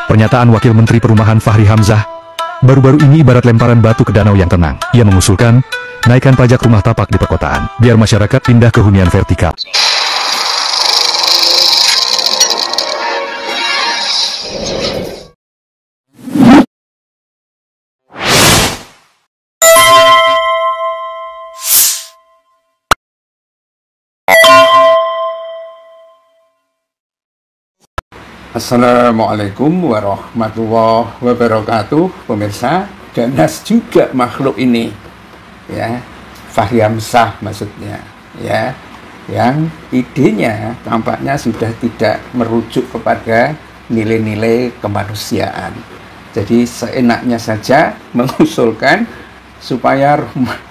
Pernyataan Wakil Menteri Perumahan Fachri Hamzah baru-baru ini ibarat lemparan batu ke danau yang tenang. Ia mengusulkan naikkan pajak rumah tapak di perkotaan, biar masyarakat pindah ke hunian vertikal. Assalamualaikum warahmatullahi wabarakatuh, pemirsa. Ganas juga makhluk ini, ya, Fachri Hamzah maksudnya, ya, yang idenya tampaknya sudah tidak merujuk kepada nilai-nilai kemanusiaan. Jadi seenaknya saja mengusulkan supaya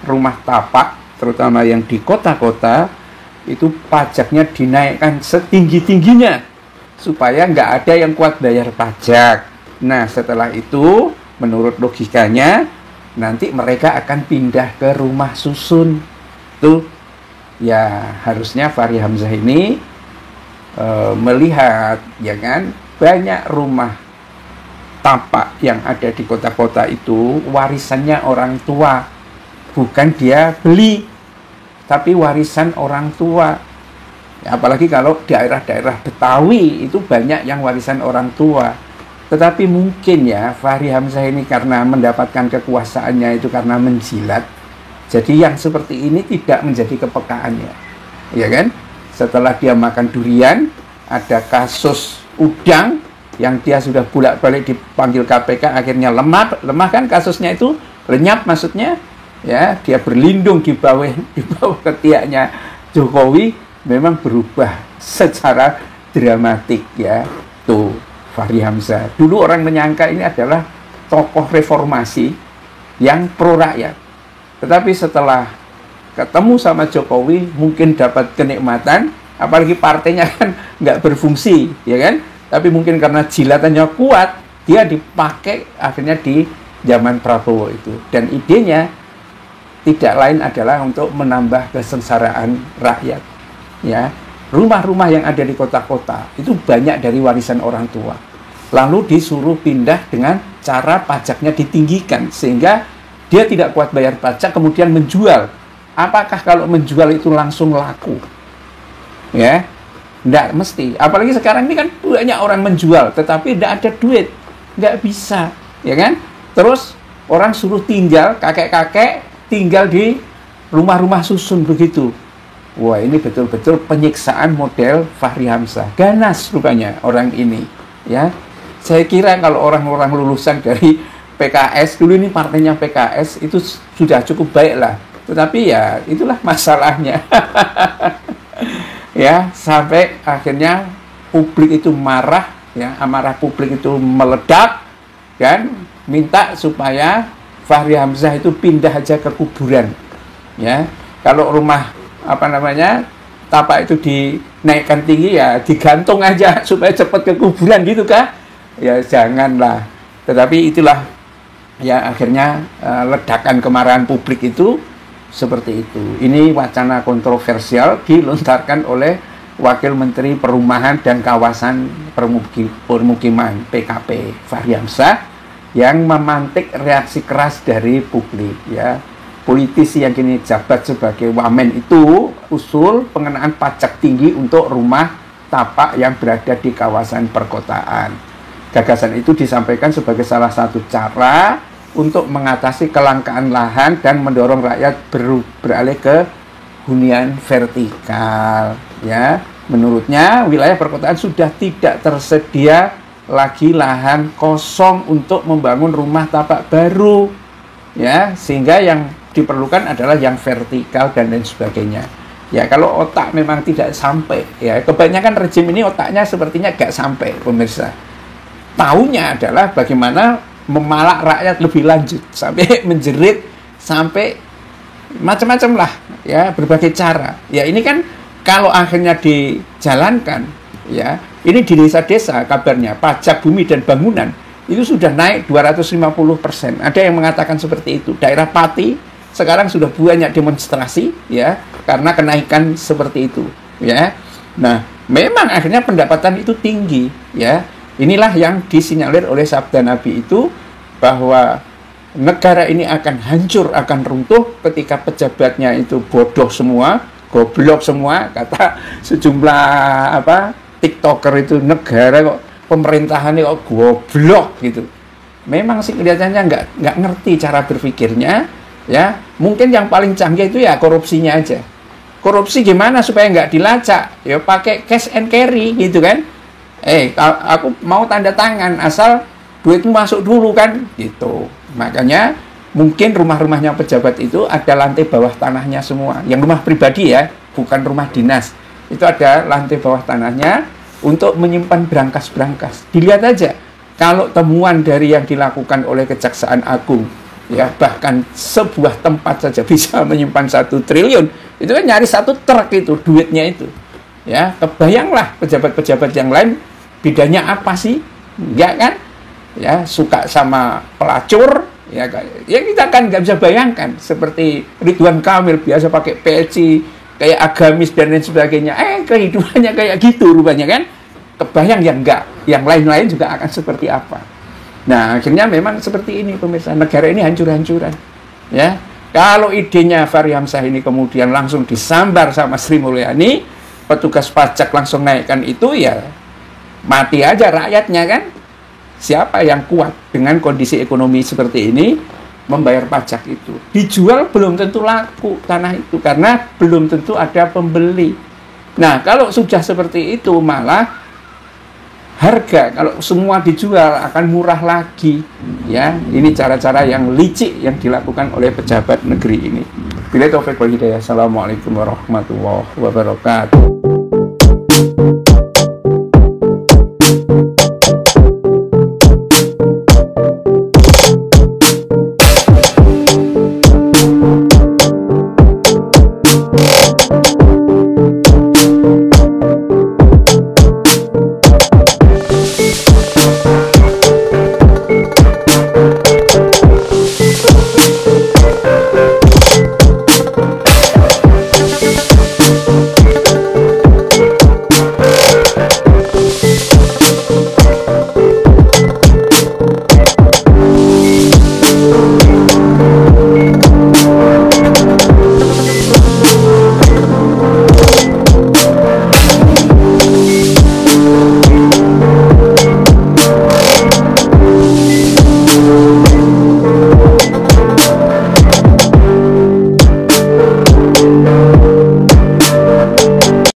rumah tapak, terutama yang di kota-kota, itu pajaknya dinaikkan setinggi-tingginya, supaya nggak ada yang kuat bayar pajak. Nah, setelah itu, menurut logikanya, nanti mereka akan pindah ke rumah susun. Tuh, ya harusnya Fachri Hamzah ini melihat, ya kan, banyak rumah tapak yang ada di kota-kota itu warisannya orang tua, bukan dia beli, tapi warisan orang tua. Apalagi kalau daerah-daerah Betawi itu banyak yang warisan orang tua. Tetapi mungkin ya Fachri Hamzah ini karena mendapatkan kekuasaannya itu karena menjilat, jadi yang seperti ini tidak menjadi kepekaannya, ya kan? Setelah dia makan durian, ada kasus udang yang dia sudah bolak-balik dipanggil KPK, akhirnya lemah kan kasusnya itu, lenyap maksudnya, ya, dia berlindung di bawah ketiaknya Jokowi. Memang berubah secara dramatik, ya. Tuh, Fachri Hamzah. Dulu orang menyangka ini adalah tokoh reformasi yang pro rakyat. Tetapi setelah ketemu sama Jokowi, mungkin dapat kenikmatan, apalagi partainya kan nggak berfungsi, ya kan? Tapi mungkin karena jilatannya kuat, dia dipakai akhirnya di zaman Prabowo itu. Dan idenya tidak lain adalah untuk menambah kesengsaraan rakyat. Ya, rumah-rumah yang ada di kota-kota itu banyak dari warisan orang tua. Lalu disuruh pindah dengan cara pajaknya ditinggikan sehingga dia tidak kuat bayar pajak, kemudian menjual. Apakah kalau menjual itu langsung laku? Ya, tidak mesti. Apalagi sekarang ini kan banyak orang menjual, tetapi tidak ada duit, nggak bisa, ya kan? Terus orang suruh tinggal, kakek-kakek tinggal di rumah-rumah susun begitu. Wah, ini betul-betul penyiksaan model Fachri Hamzah. Ganas rupanya orang ini, ya. Saya kira kalau orang-orang lulusan dari PKS, dulu ini partainya PKS, itu sudah cukup baik lah. Tetapi ya, itulah masalahnya. Ya, sampai akhirnya publik itu marah, ya, amarah publik itu meledak, kan, minta supaya Fachri Hamzah itu pindah aja ke kuburan. Ya, kalau rumah tapak itu dinaikkan tinggi, ya digantung aja supaya cepat ke kuburan gitu kah? Ya janganlah. Tetapi itulah ya akhirnya ledakan kemarahan publik itu seperti itu. Ini wacana kontroversial dilontarkan oleh Wakil Menteri Perumahan dan Kawasan Permukiman PKP Fachri Hamzah yang memantik reaksi keras dari publik, ya. Politisi yang kini jabat sebagai wamen itu usul pengenaan pajak tinggi untuk rumah tapak yang berada di kawasan perkotaan. Gagasan itu disampaikan sebagai salah satu cara untuk mengatasi kelangkaan lahan dan mendorong rakyat beralih ke hunian vertikal. Ya, menurutnya wilayah perkotaan sudah tidak tersedia lagi lahan kosong untuk membangun rumah tapak baru. Ya, sehingga yang diperlukan adalah yang vertikal dan lain sebagainya. Ya, kalau otak memang tidak sampai, ya kebanyakan rejim ini otaknya sepertinya gak sampai, pemirsa. Taunya adalah bagaimana memalak rakyat lebih lanjut, sampai menjerit, sampai macam-macam lah, ya, berbagai cara. Ya, ini kan kalau akhirnya dijalankan, ya, ini di desa-desa kabarnya pajak bumi dan bangunan itu sudah naik 250%. Ada yang mengatakan seperti itu. Daerah Pati sekarang sudah banyak demonstrasi, ya, karena kenaikan seperti itu, ya. Nah, memang akhirnya pendapatan itu tinggi, ya. Inilah yang disinyalir oleh sabda Nabi itu, bahwa negara ini akan hancur, akan runtuh ketika pejabatnya itu bodoh semua, goblok semua, kata sejumlah TikToker itu. Negara kok, pemerintahannya kok goblok gitu. Memang sih kelihatannya nggak ngerti cara berpikirnya, ya. Mungkin yang paling canggih itu ya korupsinya aja. Korupsi gimana supaya nggak dilacak? Ya pakai cash and carry gitu kan. Aku mau tanda tangan asal duitmu masuk dulu kan gitu. Makanya mungkin rumah-rumahnya pejabat itu ada lantai bawah tanahnya semua. Yang rumah pribadi ya, bukan rumah dinas. Itu ada lantai bawah tanahnya untuk menyimpan berangkas-berangkas. Dilihat aja, kalau temuan dari yang dilakukan oleh Kejaksaan Agung, ya bahkan sebuah tempat saja bisa menyimpan 1 triliun. Itu kan nyari 1 truk itu duitnya itu. Ya, kebayanglah pejabat-pejabat yang lain bedanya apa sih? Enggak kan? Ya, suka sama pelacur, ya kita kan nggak bisa bayangkan. Seperti Ridwan Kamil biasa pakai peci, kayak agamis dan lain sebagainya. Kehidupannya kayak gitu rupanya kan. Kebayang yang enggak, yang lain-lain juga akan seperti apa. Nah, akhirnya memang seperti ini pemirsa, negara ini hancur-hancuran. Ya, kalau idenya Fahri Hamzah ini kemudian langsung disambar sama Sri Mulyani, petugas pajak langsung naikkan itu, ya mati aja rakyatnya kan. Siapa yang kuat dengan kondisi ekonomi seperti ini membayar pajak itu? Dijual belum tentu laku tanah itu, karena belum tentu ada pembeli. Nah, kalau sudah seperti itu, malah harga kalau semua dijual akan murah lagi. Ya, ini cara-cara yang licik yang dilakukan oleh pejabat negeri ini. Bila taufik wal hidayah. Assalamualaikum warahmatullahi wabarakatuh.